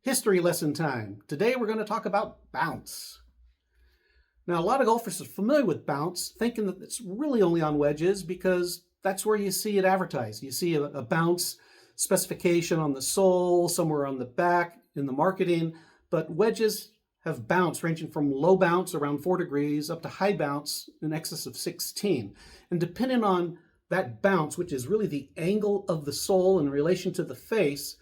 History lesson time. Today we're going to talk about bounce. Now, a lot of golfers are familiar with bounce, thinking that it's really only on wedges because that's where you see it advertised. You see a bounce specification on the sole, somewhere on the back in the marketing, but wedges have bounce ranging from low bounce around 4 degrees up to high bounce in excess of 16. And depending on that bounce, which is really the angle of the sole in relation to the face,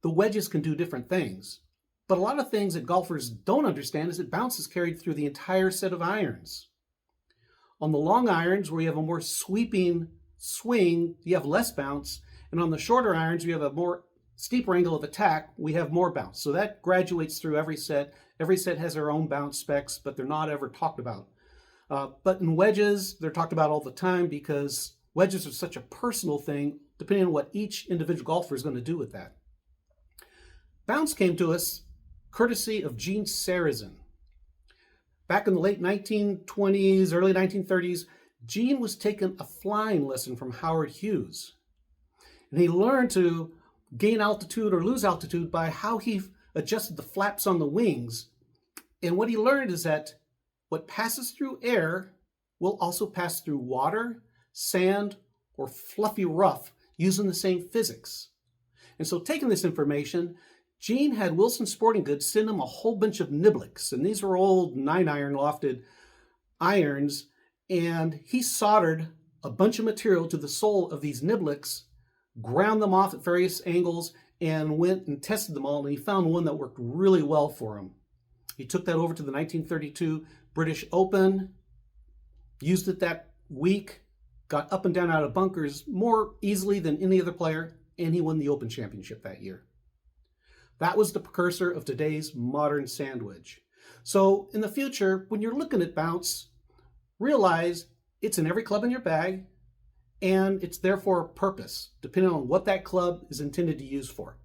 the wedges can do different things. But a lot of things that golfers don't understand is that bounce is carried through the entire set of irons. On the long irons, where you have a more sweeping swing, you have less bounce. And on the shorter irons, you have a more steeper angle of attack, we have more bounce. So that graduates through every set. Every set has their own bounce specs, but they're not ever talked about. But in wedges, they're talked about all the time because wedges are such a personal thing, depending on what each individual golfer is going to do with that. Bounce came to us courtesy of Gene Sarazen. Back in the late 1920s, early 1930s, Gene was taking a flying lesson from Howard Hughes. And he learned to gain altitude or lose altitude by how he adjusted the flaps on the wings. And what he learned is that what passes through air will also pass through water, sand, or fluffy rough using the same physics. And so taking this information, Gene had Wilson Sporting Goods send him a whole bunch of niblicks, and these were old 9-iron lofted irons, and he soldered a bunch of material to the sole of these niblicks, ground them off at various angles, and went and tested them all, and he found one that worked really well for him. He took that over to the 1932 British Open, used it that week, got up and down out of bunkers more easily than any other player, and he won the Open Championship that year. That was the precursor of today's modern sand wedge. So in the future, when you're looking at bounce, realize it's in every club in your bag, and it's there for a purpose, depending on what that club is intended to use for.